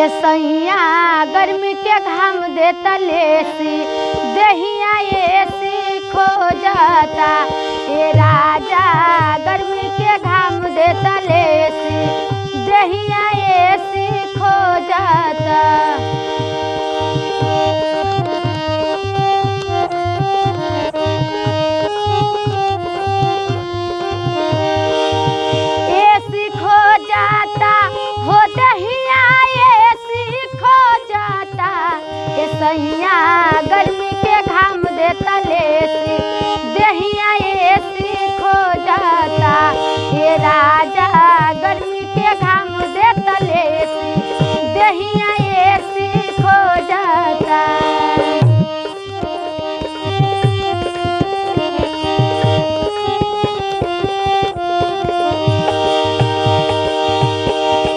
ये सैया गर्मी के घाम दे तलेसी दहिया एसी खो जाता। ये राजा गर्मी के घाम दे तलेसी दहिया एसी खो जाता। एसी खो जाता हो दहिया एसी खो जाता। ये सैया गर्मी के घाम दे तलेसी दहिया एसी खो जाता। ये राजा गर्मी के घाम दे तलेसी दहिया एसी खो जाता।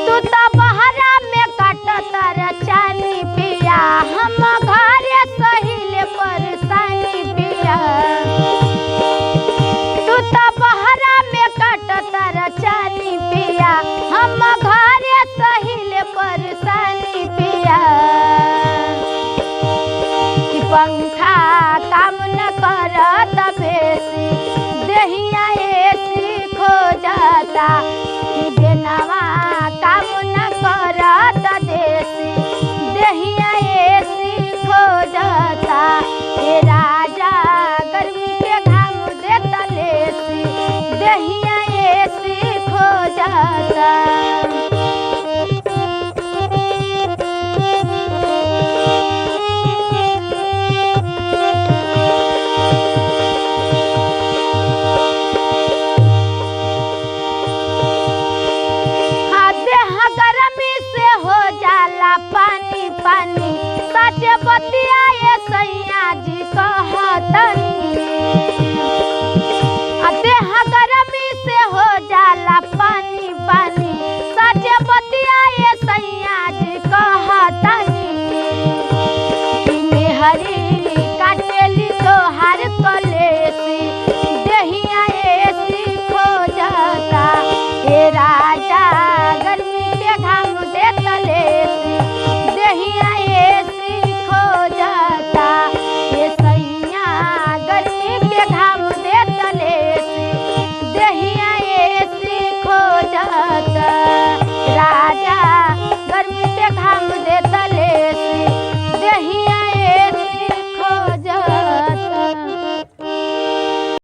तू तो बहरा में काटता रचानी पिया हम घरे सहिले परेशानी पिया। तू तो बहरा में काटता रचानी पिया हम घरे सहिले परेशानी पिया। कि पंखा काम न करत बेसी दहिया एसी खो जाता। कि बेनवा काम न करत देसी दहिया एसी खो जाता। ये राजा गर्मी के घाम दे तलेसी दहिया एसी खो जाता।